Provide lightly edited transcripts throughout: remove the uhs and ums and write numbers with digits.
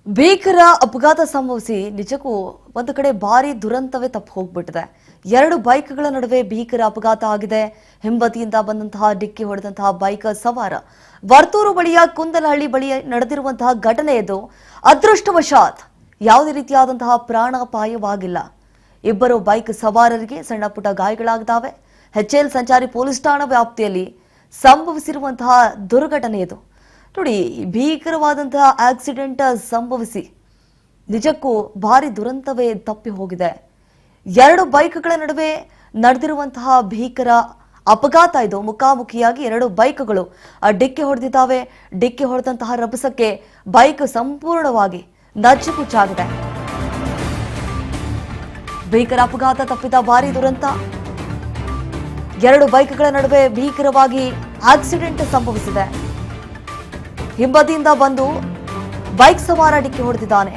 ಭೀಕರ ಅಪಘಾತ ಸಂಭವಿಸಿ ನಿಜಕ್ಕೂ ಒಂದು ಕಡೆ ಭಾರಿ ದುರಂತವೇ ತಪ್ಪು ಹೋಗ್ಬಿಟ್ಟಿದೆ. ಎರಡು ಬೈಕ್ಗಳ ನಡುವೆ ಭೀಕರ ಅಪಘಾತ ಆಗಿದೆ. ಹಿಂಬದಿಯಿಂದ ಬಂದಂತಹ ಡಿಕ್ಕಿ ಹೊಡೆದಂತಹ ಬೈಕ್ ಸವಾರ ವರ್ತೂರು ಬಳಿಯ ಕುಂದಲಹಳ್ಳಿ ಬಳಿ ನಡೆದಿರುವಂತಹ ಘಟನೆ ಇದು. ಅದೃಷ್ಟವಶಾತ್ ಯಾವುದೇ ರೀತಿಯಾದಂತಹ ಪ್ರಾಣಾಪಾಯವಾಗಿಲ್ಲ. ಇಬ್ಬರು ಬೈಕ್ ಸವಾರರಿಗೆ ಸಣ್ಣ ಪುಟ್ಟ ಗಾಯಗಳಾಗಿದ್ದಾವೆ. ಎಚ್ಎಎಲ್ ಸಂಚಾರಿ ಪೊಲೀಸ್ ಠಾಣಾ ವ್ಯಾಪ್ತಿಯಲ್ಲಿ ಸಂಭವಿಸಿರುವಂತಹ ದುರ್ಘಟನೆ ಇದು. ನೋಡಿ, ಭೀಕರವಾದಂತಹ ಆಕ್ಸಿಡೆಂಟ್ ಸಂಭವಿಸಿ ನಿಜಕ್ಕೂ ಭಾರಿ ದುರಂತವೇ ತಪ್ಪಿ ಹೋಗಿದೆ. ಎರಡು ಬೈಕ್ಗಳ ನಡುವೆ ನಡೆದಿರುವಂತಹ ಭೀಕರ ಅಪಘಾತ ಇದು. ಮುಖಾಮುಖಿಯಾಗಿ ಎರಡು ಬೈಕ್ಗಳು ಡಿಕ್ಕಿ ಹೊಡೆದಿದ್ದಾವೆ. ಡಿಕ್ಕಿ ಹೊಡೆದಂತಹ ರಭಸಕ್ಕೆ ಬೈಕ್ ಸಂಪೂರ್ಣವಾಗಿ ನಜ್ಜುಗುಜ್ಜಾಗಿದೆ. ಭೀಕರ ಅಪಘಾತ ತಪ್ಪಿದ ಭಾರಿ ದುರಂತ. ಎರಡು ಬೈಕ್ಗಳ ನಡುವೆ ಭೀಕರವಾಗಿ ಆಕ್ಸಿಡೆಂಟ್ ಸಂಭವಿಸಿದೆ. ಹಿಂಬದಿಯಿಂದ ಬಂದು ಬೈಕ್ ಸವಾರ ಡಿಕ್ಕಿ ಹೊಡೆದಿದ್ದಾನೆ.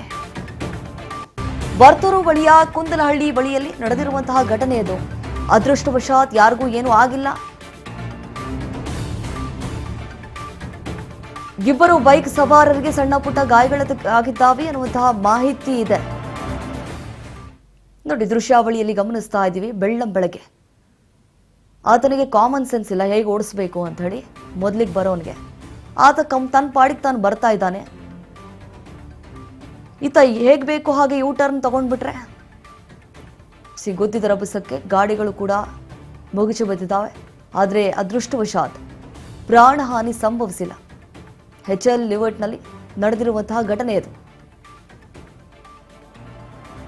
ವರ್ತೂರು ಬಳಿಯ ಕುಂದಲಹಳ್ಳಿ ಬಳಿಯಲ್ಲಿ ನಡೆದಿರುವಂತಹ ಘಟನೆ ಇದು. ಅದೃಷ್ಟವಶಾತ್ ಯಾರಿಗೂ ಏನೂ ಆಗಿಲ್ಲ. ಇಬ್ಬರು ಬೈಕ್ ಸವಾರರಿಗೆ ಸಣ್ಣ ಪುಟ್ಟ ಗಾಯಗಳಾಗಿದ್ದಾವೆ ಅನ್ನುವಂತಹ ಮಾಹಿತಿ ಇದೆ. ನೋಡಿ, ದೃಶ್ಯಾವಳಿಯಲ್ಲಿ ಗಮನಿಸ್ತಾ ಇದ್ದೀವಿ. ಬೆಳ್ಳಂಬೆಳಗ್ಗೆ ಆತನಿಗೆ ಕಾಮನ್ ಸೆನ್ಸ್ ಇಲ್ಲ, ಹೇಗೆ ಓಡಿಸ್ಬೇಕು ಅಂತ ಹೇಳಿ. ಮೊದಲಿಗೆ ಬರೋನ್ಗೆ ಆತ ತನ್ನ ಪಾಡಿಗೆ ತಾನು ಬರ್ತಾ ಇದ್ದಾನೆ. ಈತ ಹೇಗೆ ಬೇಕು ಹಾಗೆ ಯೂ ಟರ್ನ್ ತಗೊಂಡ್ಬಿಟ್ರೆ ಸಿಗುತ್ತಿದ್ದ ರಭಸಕ್ಕೆ ಗಾಡಿಗಳು ಕೂಡ ಮುಗಿಚು ಬಿದ್ದಿದ್ದಾವೆ. ಆದರೆ ಅದೃಷ್ಟವಶಾತ್ ಪ್ರಾಣಹಾನಿ ಸಂಭವಿಸಿಲ್ಲ. ಎಚ್ಎಎಲ್ ಲಿವರ್ಟ್ನಲ್ಲಿ ನಡೆದಿರುವಂತಹ ಘಟನೆ ಇದು.